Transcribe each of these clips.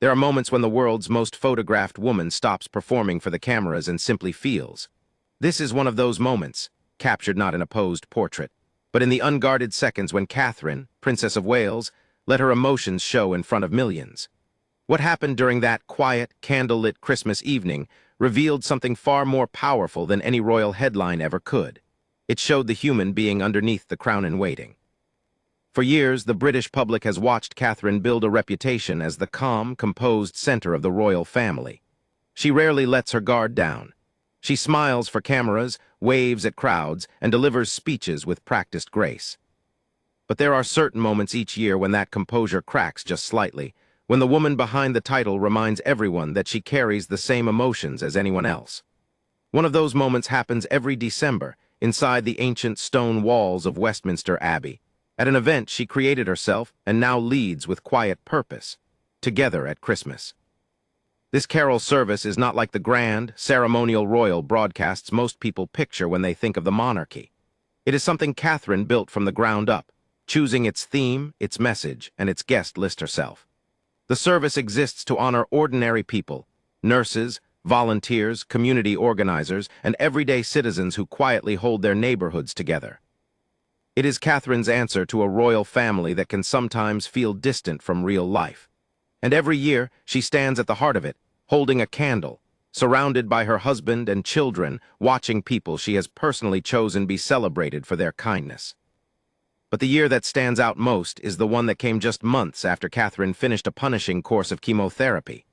There are moments when the world's most photographed woman stops performing for the cameras and simply feels. This is one of those moments, captured not in a posed portrait, but in the unguarded seconds when Catherine, Princess of Wales, let her emotions show in front of millions. What happened during that quiet, candlelit Christmas evening revealed something far more powerful than any royal headline ever could. It showed the human being underneath the crown in waiting. For years, the British public has watched Catherine build a reputation as the calm, composed center of the royal family. She rarely lets her guard down. She smiles for cameras, waves at crowds, and delivers speeches with practiced grace. But there are certain moments each year when that composure cracks just slightly, when the woman behind the title reminds everyone that she carries the same emotions as anyone else. One of those moments happens every December, inside the ancient stone walls of Westminster Abbey, at an event she created herself and now leads with quiet purpose, Together at Christmas. This carol service is not like the grand, ceremonial royal broadcasts most people picture when they think of the monarchy. It is something Catherine built from the ground up, choosing its theme, its message, and its guest list herself. The service exists to honor ordinary people, nurses, volunteers, community organizers, and everyday citizens who quietly hold their neighborhoods together. It is Catherine's answer to a royal family that can sometimes feel distant from real life. And every year, she stands at the heart of it, holding a candle, surrounded by her husband and children, watching people she has personally chosen be celebrated for their kindness. But the year that stands out most is the one that came just months after Catherine finished a punishing course of chemotherapy.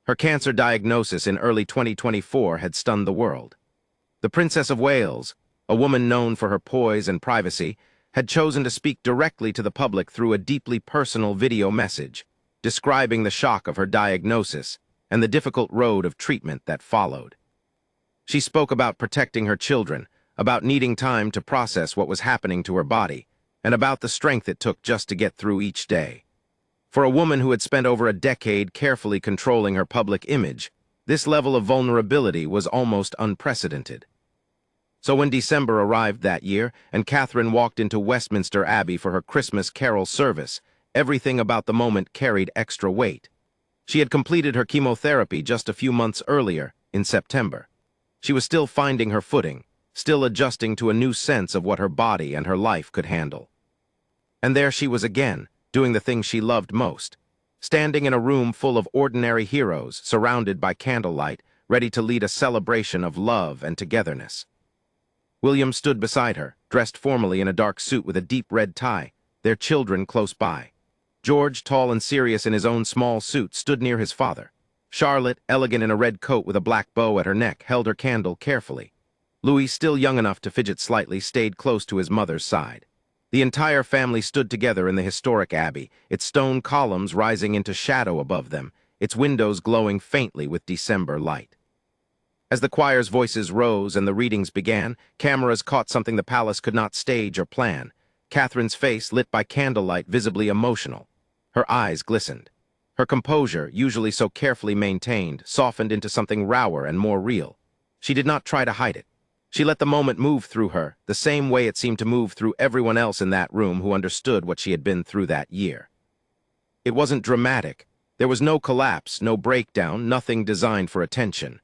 Her cancer diagnosis in early 2024 had stunned the world. The Princess of Wales, a woman known for her poise and privacy, had chosen to speak directly to the public through a deeply personal video message, describing the shock of her diagnosis and the difficult road of treatment that followed. She spoke about protecting her children, about needing time to process what was happening to her body, and about the strength it took just to get through each day. For a woman who had spent over a decade carefully controlling her public image, this level of vulnerability was almost unprecedented. So when December arrived that year and Catherine walked into Westminster Abbey for her Christmas carol service, everything about the moment carried extra weight. She had completed her chemotherapy just a few months earlier, in September. She was still finding her footing, still adjusting to a new sense of what her body and her life could handle. And there she was again, doing the thing she loved most, standing in a room full of ordinary heroes, surrounded by candlelight, ready to lead a celebration of love and togetherness. William stood beside her, dressed formally in a dark suit with a deep red tie, their children close by. George, tall and serious in his own small suit, stood near his father. Charlotte, elegant in a red coat with a black bow at her neck, held her candle carefully. Louis, still young enough to fidget slightly, stayed close to his mother's side. The entire family stood together in the historic abbey, its stone columns rising into shadow above them, its windows glowing faintly with December light. As the choir's voices rose and the readings began, cameras caught something the palace could not stage or plan. Catherine's face, lit by candlelight, visibly emotional. Her eyes glistened. Her composure, usually so carefully maintained, softened into something rawer and more real. She did not try to hide it. She let the moment move through her, the same way it seemed to move through everyone else in that room who understood what she had been through that year. It wasn't dramatic. There was no collapse, no breakdown, nothing designed for attention.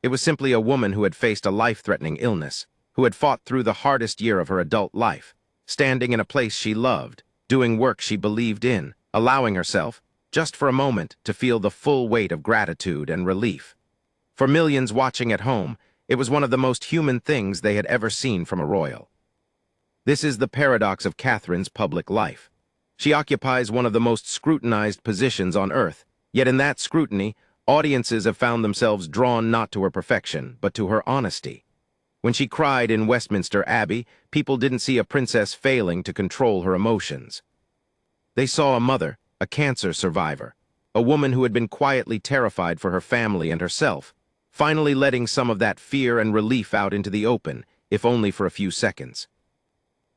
It was simply a woman who had faced a life-threatening illness, who had fought through the hardest year of her adult life, standing in a place she loved, doing work she believed in, allowing herself, just for a moment, to feel the full weight of gratitude and relief. For millions watching at home, it was one of the most human things they had ever seen from a royal. This is the paradox of Catherine's public life. She occupies one of the most scrutinized positions on earth, yet in that scrutiny, audiences have found themselves drawn not to her perfection, but to her honesty. When she cried in Westminster Abbey, people didn't see a princess failing to control her emotions. They saw a mother, a cancer survivor, a woman who had been quietly terrified for her family and herself, finally letting some of that fear and relief out into the open, if only for a few seconds.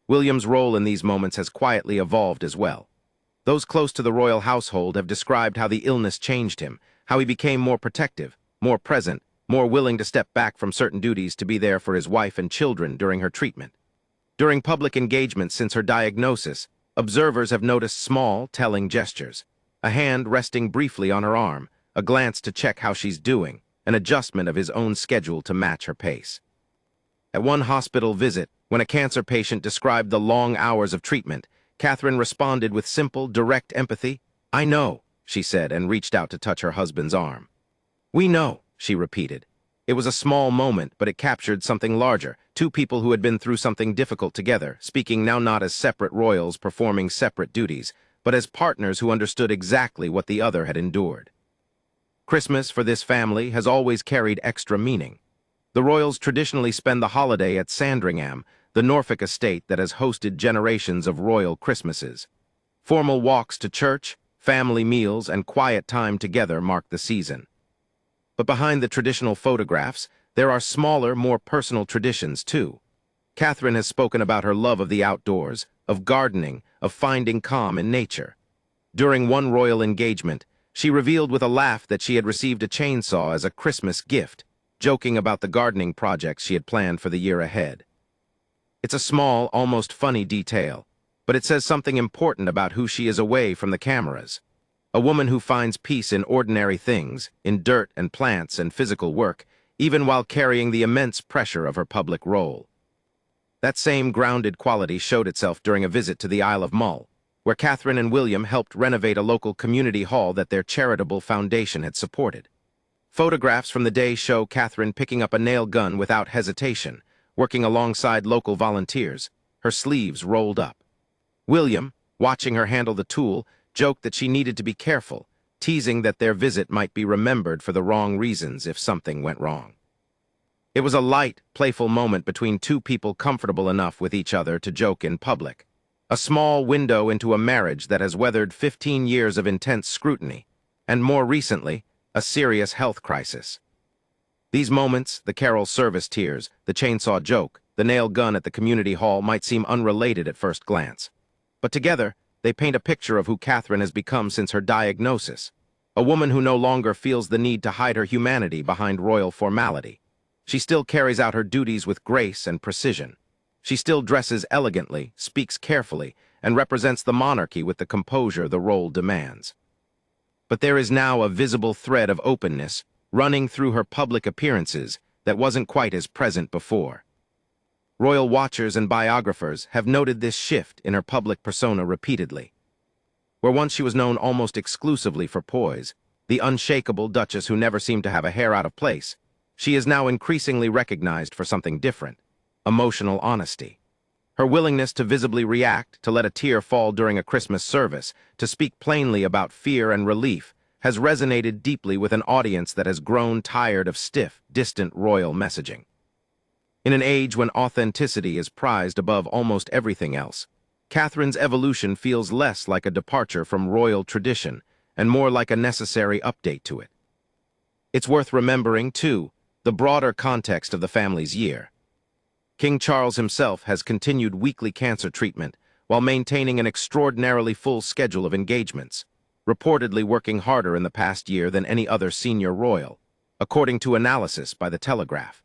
William's role in these moments has quietly evolved as well. Those close to the royal household have described how the illness changed him, how he became more protective, more present, more willing to step back from certain duties to be there for his wife and children during her treatment. During public engagement since her diagnosis, observers have noticed small, telling gestures. a hand resting briefly on her arm, a glance to check how she's doing, an adjustment of his own schedule to match her pace. At one hospital visit, when a cancer patient described the long hours of treatment, Catherine responded with simple, direct empathy. "I know," she said, and reached out to touch her husband's arm. "We know," she repeated. It was a small moment, but it captured something larger. Two people who had been through something difficult together, speaking now not as separate royals performing separate duties, but as partners who understood exactly what the other had endured. Christmas, for this family, has always carried extra meaning. The royals traditionally spend the holiday at Sandringham, the Norfolk estate that has hosted generations of royal Christmases. Formal walks to church, family meals, and quiet time together mark the season. But behind the traditional photographs, there are smaller, more personal traditions, too. Catherine has spoken about her love of the outdoors, of gardening, of finding calm in nature. During one royal engagement, she revealed with a laugh that she had received a chainsaw as a Christmas gift, joking about the gardening projects she had planned for the year ahead. It's a small, almost funny detail, but it says something important about who she is away from the cameras. A woman who finds peace in ordinary things, in dirt and plants and physical work, even while carrying the immense pressure of her public role. That same grounded quality showed itself during a visit to the Isle of Mull, where Catherine and William helped renovate a local community hall that their charitable foundation had supported. Photographs from the day show Catherine picking up a nail gun without hesitation, working alongside local volunteers, her sleeves rolled up. William, watching her handle the tool, joked that she needed to be careful, teasing that their visit might be remembered for the wrong reasons if something went wrong. It was a light, playful moment between two people comfortable enough with each other to joke in public. A small window into a marriage that has weathered 15 years of intense scrutiny, and more recently, a serious health crisis. These moments, the carol service tears, the chainsaw joke, the nail gun at the community hall might seem unrelated at first glance. But together, they paint a picture of who Catherine has become since her diagnosis, a woman who no longer feels the need to hide her humanity behind royal formality. She still carries out her duties with grace and precision. She still dresses elegantly, speaks carefully, and represents the monarchy with the composure the role demands. But there is now a visible thread of openness running through her public appearances that wasn't quite as present before. Royal watchers and biographers have noted this shift in her public persona repeatedly. Where once she was known almost exclusively for poise, the unshakable Duchess who never seemed to have a hair out of place, she is now increasingly recognized for something different: emotional honesty. Her willingness to visibly react, to let a tear fall during a Christmas service, to speak plainly about fear and relief, has resonated deeply with an audience that has grown tired of stiff, distant royal messaging. In an age when authenticity is prized above almost everything else, Catherine's evolution feels less like a departure from royal tradition and more like a necessary update to it. It's worth remembering, too, the broader context of the family's year. King Charles himself has continued weekly cancer treatment while maintaining an extraordinarily full schedule of engagements, reportedly working harder in the past year than any other senior royal, according to analysis by The Telegraph.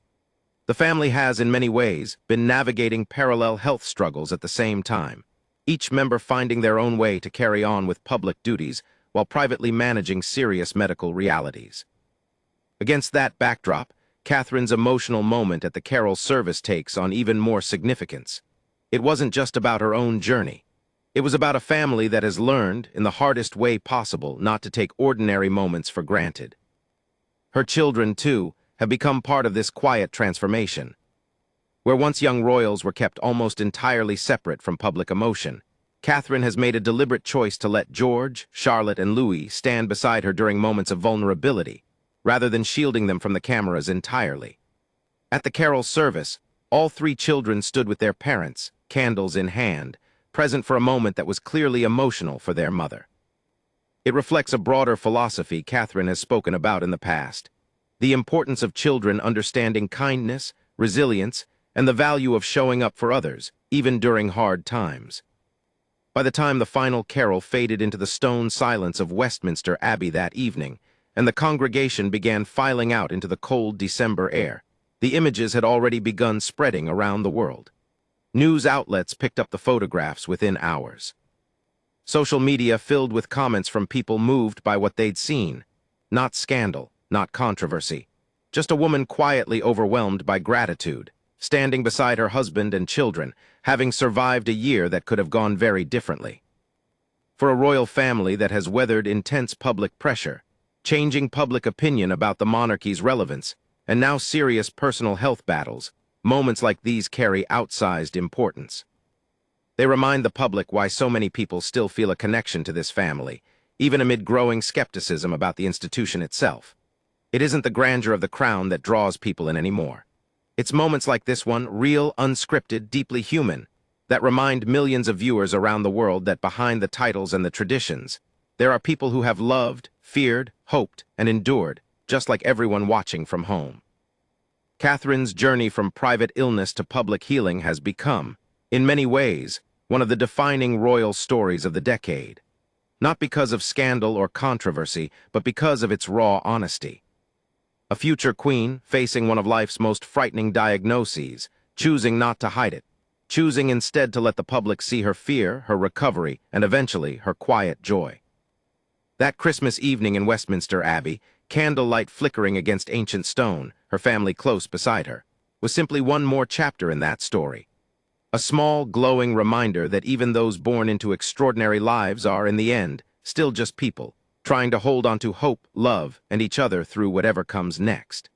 The family has, in many ways, been navigating parallel health struggles at the same time, each member finding their own way to carry on with public duties while privately managing serious medical realities. Against that backdrop, Catherine's emotional moment at the carol service takes on even more significance. It wasn't just about her own journey. It was about a family that has learned, in the hardest way possible, not to take ordinary moments for granted. Her children, too, have become part of this quiet transformation. Where once young royals were kept almost entirely separate from public emotion, Catherine has made a deliberate choice to let George, Charlotte, and Louis stand beside her during moments of vulnerability, rather than shielding them from the cameras entirely. At the carol service, all three children stood with their parents, candles in hand, present for a moment that was clearly emotional for their mother. It reflects a broader philosophy Catherine has spoken about in the past: the importance of children understanding kindness, resilience, and the value of showing up for others, even during hard times. By the time the final carol faded into the stone silence of Westminster Abbey that evening, and the congregation began filing out into the cold December air, the images had already begun spreading around the world. News outlets picked up the photographs within hours. Social media filled with comments from people moved by what they'd seen. Not scandal, not controversy. Just a woman quietly overwhelmed by gratitude, standing beside her husband and children, having survived a year that could have gone very differently. For a royal family that has weathered intense public pressure, changing public opinion about the monarchy's relevance, and now serious personal health battles, moments like these carry outsized importance. They remind the public why so many people still feel a connection to this family, even amid growing skepticism about the institution itself. It isn't the grandeur of the crown that draws people in anymore. It's moments like this one, real, unscripted, deeply human, that remind millions of viewers around the world that behind the titles and the traditions, there are people who have loved, feared, hoped, and endured, just like everyone watching from home. Catherine's journey from private illness to public healing has become, in many ways, one of the defining royal stories of the decade. Not because of scandal or controversy, but because of its raw honesty. A future queen facing one of life's most frightening diagnoses, choosing not to hide it, choosing instead to let the public see her fear, her recovery, and eventually her quiet joy. That Christmas evening in Westminster Abbey, candlelight flickering against ancient stone, her family close beside her, was simply one more chapter in that story. A small, glowing reminder that even those born into extraordinary lives are, in the end, still just people, trying to hold on to hope, love, and each other through whatever comes next.